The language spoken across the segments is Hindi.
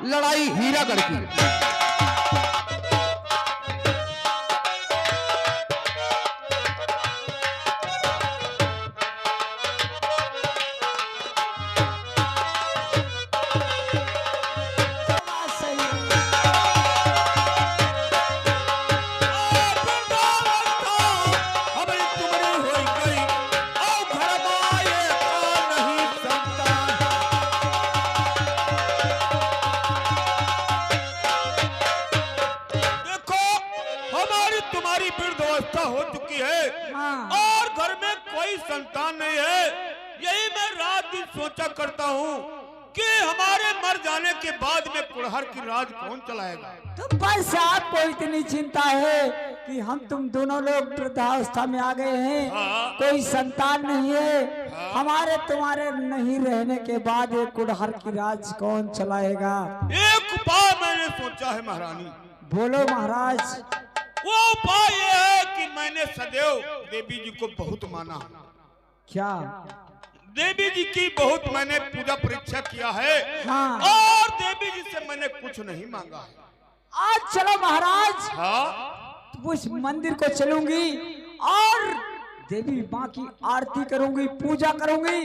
लड़ाई हीरागढ़ की। तुम्हारी वृद्धावस्था हो चुकी है। हाँ। और घर में कोई संतान नहीं है। यही मैं रात दिन सोचा करता हूँ कि हमारे मर जाने के बाद में कुड़हर की राज कौन चलाएगा। तो बस आपको इतनी चिंता है कि हम तुम दोनों लोग वृद्धावस्था में आ गए हैं। हाँ। कोई संतान नहीं है। हाँ। हमारे तुम्हारे नहीं रहने के बाद ये कुड़हर की राज कौन चलाएगा। एक उपाय मैंने सोचा है महारानी। बोलो महाराज। वो उपाय ये है कि मैंने सदैव देवी जी को बहुत माना। क्या? देवी जी की बहुत मैंने पूजा परीक्षा किया है। हाँ। और देवी जी से मैंने कुछ नहीं मांगा है। आज चलो महाराज। हाँ। तो उस मंदिर को चलूंगी और देवी माँ की आरती करूंगी, पूजा करूंगी।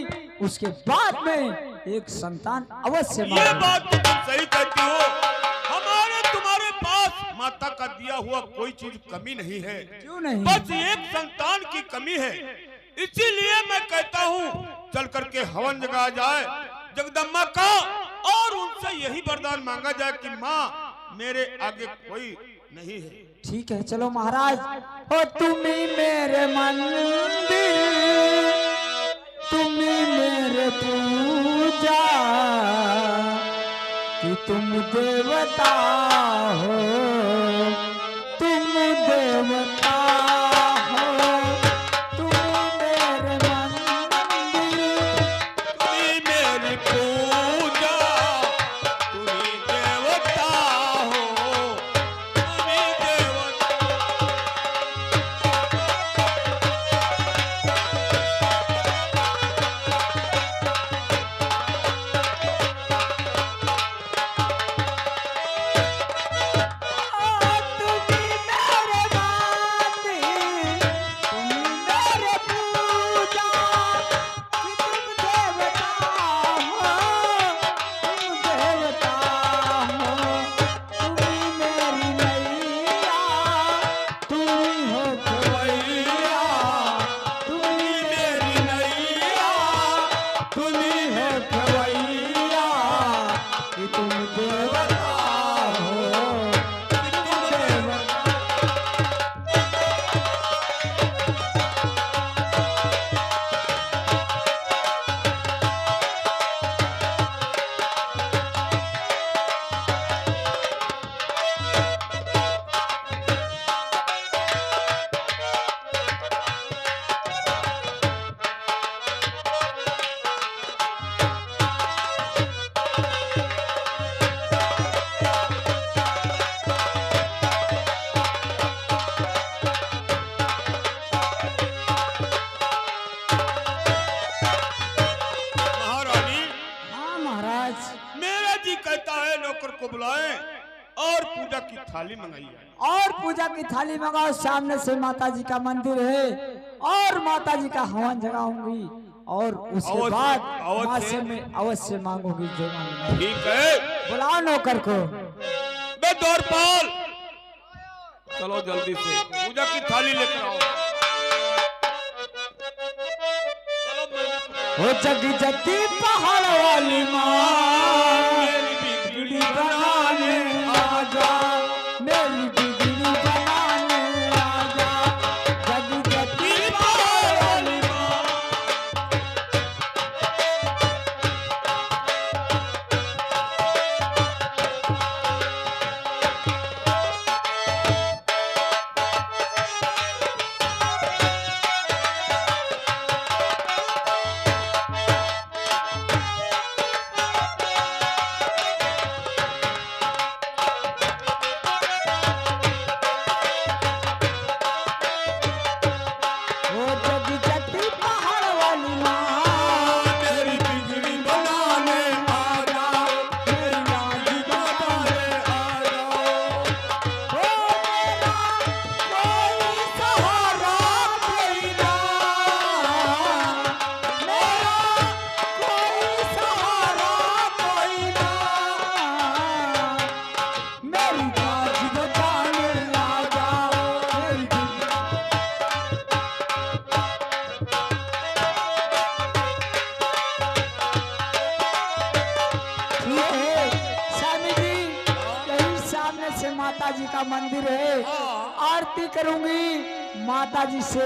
उसके बाद में एक संतान अवश्य ये मांगूंगी। बात तो तुम सही कहती हो। हमारे तुम्हारे पास माता का दिया हुआ कोई चीज कमी नहीं है। क्यों नहीं? बस एक संतान की कमी है। इसीलिए मैं कहता हूँ चल करके हवन जगाया जाए जगदम्बा का और उनसे यही वरदान मांगा जाए कि माँ मेरे आगे कोई नहीं है। ठीक है चलो महाराज। ओ तुम्ही मेरे मंदिर, तुम्ही मेरे पूजा, कि तुम देवता हो, तुम देवता हो, तुम्ही मेरे मंदिर, तुम्ही मेरी पूजा, तुम्ही देवता हो, तुम्ही देवता। को बुलाएं और पूजा की थाली मंगाइए। और पूजा की थाली मंगाओ। सामने से माता जी का मंदिर है और माता जी का हवन जगाऊंगी और उसके बाद माँ से मैं अवश्य मांगूंगी जो मांगूंगी। ठीक है, बुलाओ नौकर को। बे द्वारपाल, चलो जल्दी से पूजा की थाली लेकर आओ। ओ जग जती पहाड़ वाली माँ, मेरी बिगड़ी बनाने आजा, मेरी बिगड़ी बनाने आजा। जग जती पहाड़ वाली माँ, से माता जी का मंदिर है, हाँ। आरती करूंगी, माता जी से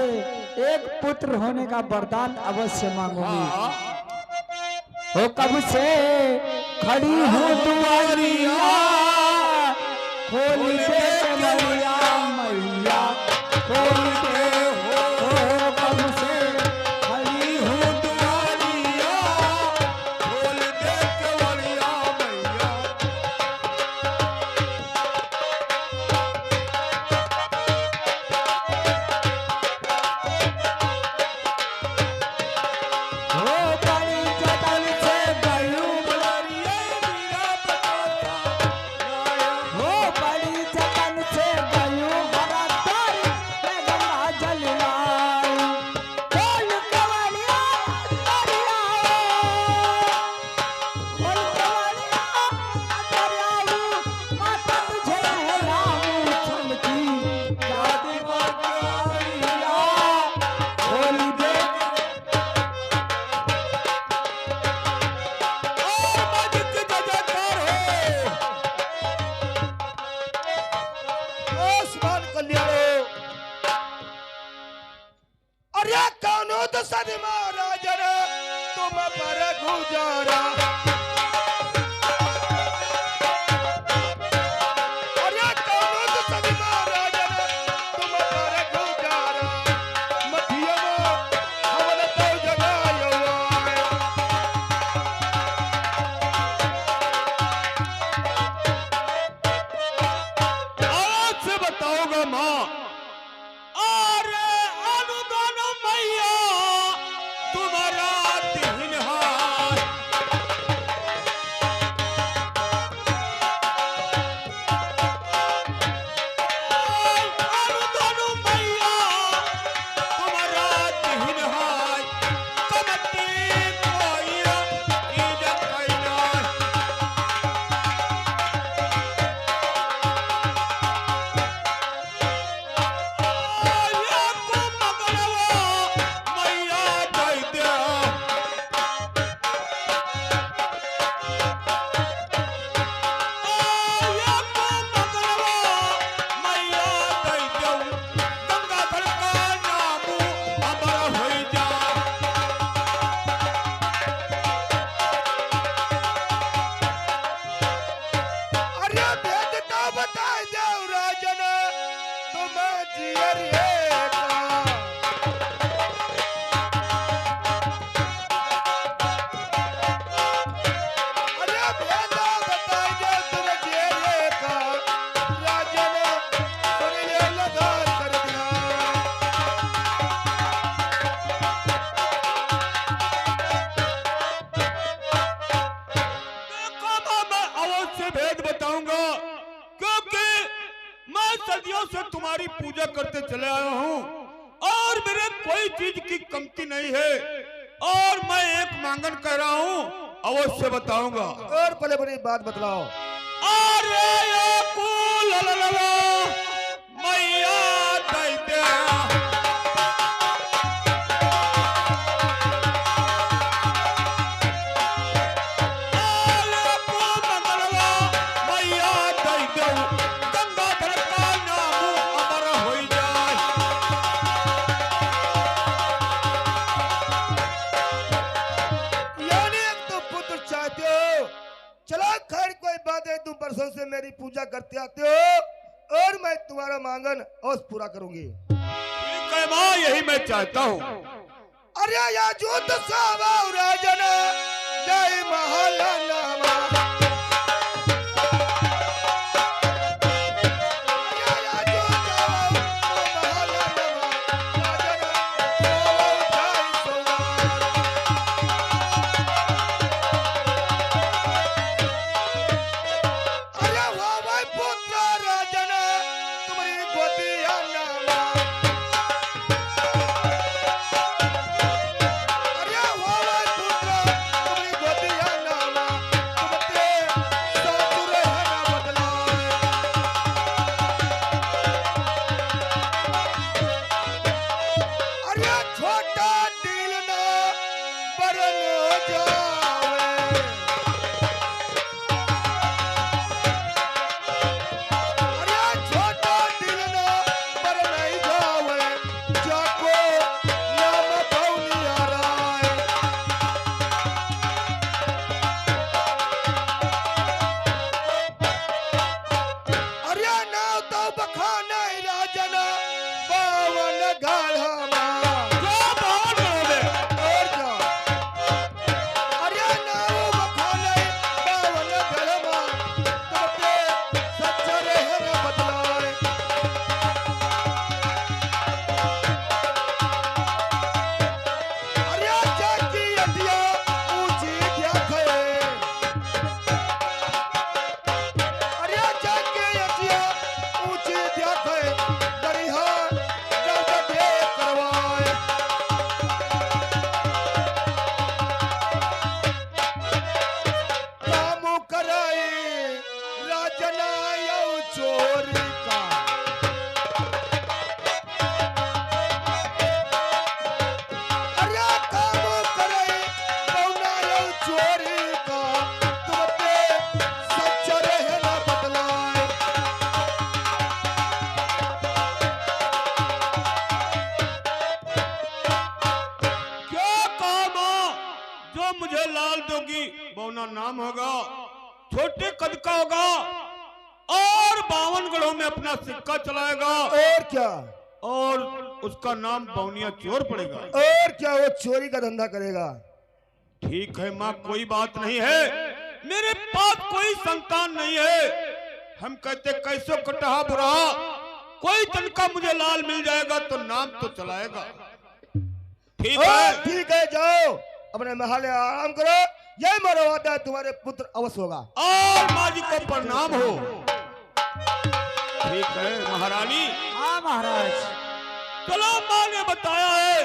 एक पुत्र होने का वरदान अवश्य मांगूंगी। हाँ। ओ कब से खड़ी हूँ दुआरिया, खोल दे कमरिया मैया, खोल दे। ओ कब से खड़ी हूँ दुआरिया, खोल दे केवड़िया मैया। ओ बड़ी जतन से गयूं दुआरिया मेरा बताता लाया। ओ बड़ी जतन से गयूं हरा तारी मैं गंगा जल लाई। खोल कवड़िया दरिया, खोल कवड़िया दरिया, माता तुझे राम छलकी जाती बगारिया, खोल दे। अरे कौनो तो सदी महाराज रे तुम पर गुजारा। अरे कौनो तो सदी महाराज रे तुम पर गुजारा। मथिया हमने तो जगायो आए। आवाज से बताओगा माँ। अरे अनुदान मैया तुम्हारा दिन हाय। अनुदान मैया तुम्हारा दिन हाय। कमती कोई इज्जत कैना। भेद बताऊंगा क्योंकि मैं सदियों से तुम्हारी पूजा करते चले आया हूँ और मेरे कोई चीज की कमती नहीं है और मैं एक मांगन कह रहा हूँ अवश्य बताऊंगा। और पहले बड़ी बात बतलाओ। अरे ये कुल मैया दई दे। चलो खैर कोई बात है, तुम बरसों से मेरी पूजा करते आते हो और मैं तुम्हारा मांगन अवश्य पूरा करूंगी। ठीक है माँ, यही मैं चाहता हूँ। अरे या जुद्ध सावा राजन जय महला नामा। छोटे कद का होगा और 52 गढ़ों में अपना सिक्का चलाएगा और क्या, और उसका नाम बौनिया चोर पड़ेगा। और क्या, वो चोरी का धंधा करेगा। ठीक है माँ, कोई बात नहीं है, मेरे पास कोई संतान नहीं है। हम कहते कैसो कटहा बुरा, कोई तनका मुझे लाल मिल जाएगा तो नाम तो चलाएगा। ठीक है, ठीक है, जाओ अपने महल में आराम करो। यही मेरा वादा है, तुम्हारे पुत्र अवश्य होगा। और माँ जी को प्रणाम हो। ठीक है महारानी। हाँ महाराज। चलो, माँ ने बताया है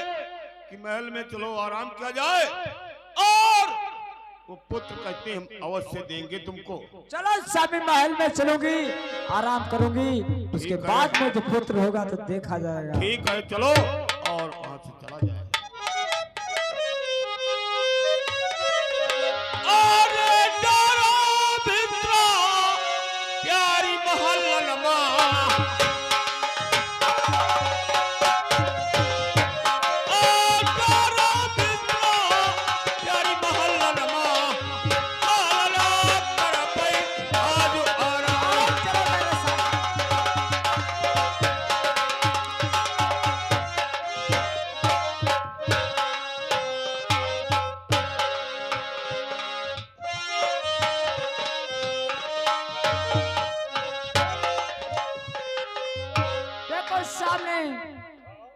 कि महल में चलो आराम किया जाए, और वो पुत्र कहते हैं हम अवश्य देंगे तुमको। चलो स्वामी, महल में चलूंगी, आराम करूंगी, उसके बाद में जो पुत्र होगा तो देखा जाएगा। ठीक है, चलो, और वहां से चला जाए। अरे डरो भित्रा प्यारी महल नमा,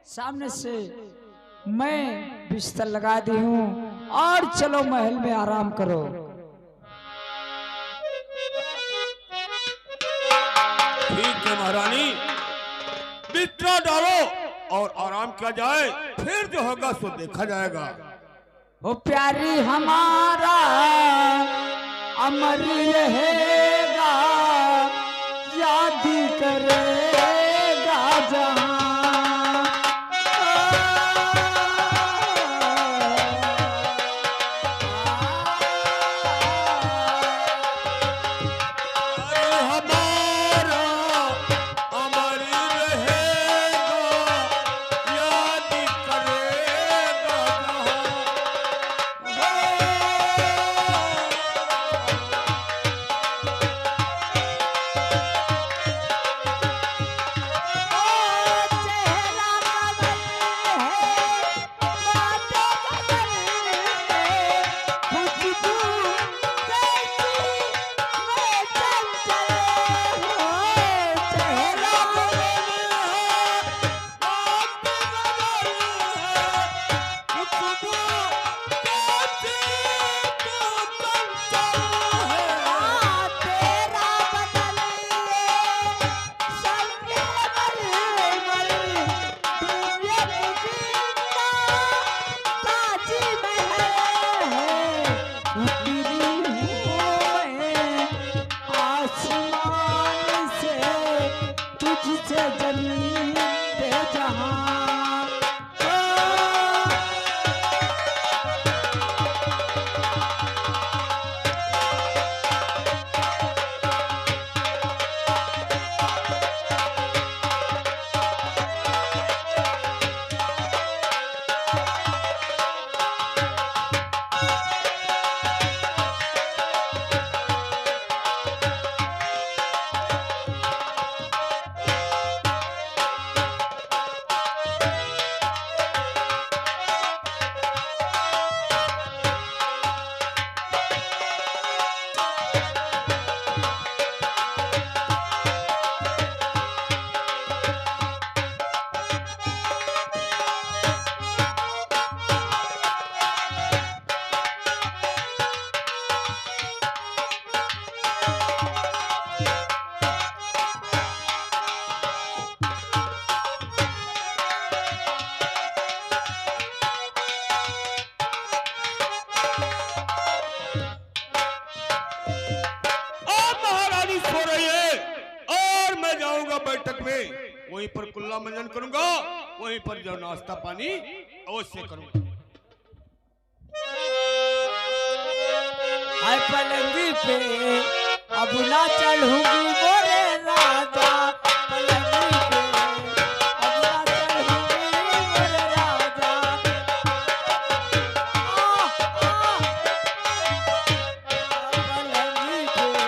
सामने से मैं बिस्तर लगा दी हूँ, और चलो महल में आराम करो। ठीक है महारानी, बिस्तर डालो और आराम किया जाए, फिर जो होगा सो देखा जाएगा। वो प्यारी हमारा अमर रहेगा, याद करेगा जहां। बैठक में वहीं पर कुल्ला मंजन करूंगा, वहीं पर जो नाश्ता पानी अवश्य करूंगा। हाय पलंगी पे अब ना चढ़ूंगी मोरे राजा, पलंगी पे अब ना चढ़ूंगी मोरे राजा। पलंगी पे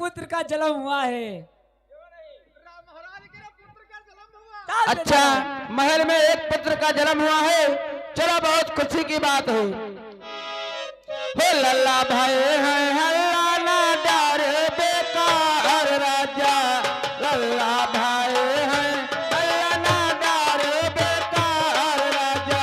पुत्र का जन्म हुआ है। अच्छा, महल में एक पुत्र का जन्म हुआ है, चलो बहुत खुशी की बात है। हो लल्ला भाई है हल्ला ना डर बेकार राजा, लल्ला भाई है हल्ला ना डर बेकार राजा।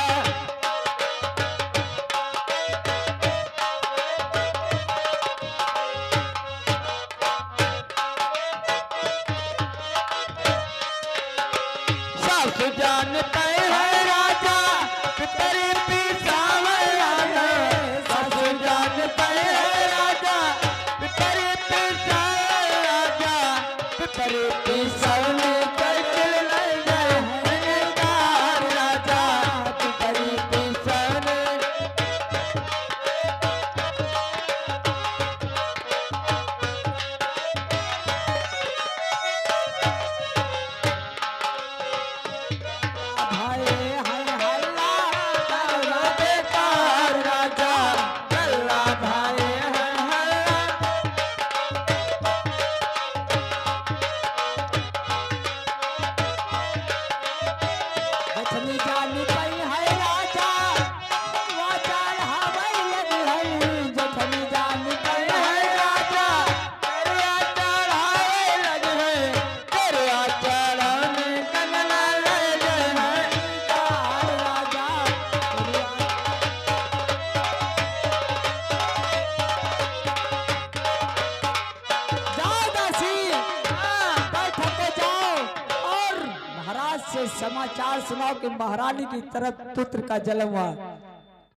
सासु जानते हैं राजा पितरी पिसावया है, सासु जानते हैं राजा पितरी पिसावया राजा, पितरी पिसावने करके ले गए हैं कार राजा, पितरी पिसावने। भाई है हल्ला लल्ला बेकार राजा, लल्ला भाई है हल्ला। जखनी जानी पई है राजा वाचाल हवाई लगी है, जखनी जानी पई है राजा तेरे चढ़ाए लगे हैं, तेरे चढ़ाने कंगना लगे हैं। कार राजा जाओ दासी, बैठ के जाओ और महाराज से समाचार सुनाओ कि महारानी की तरफ पुत्र का जन्म हुआ।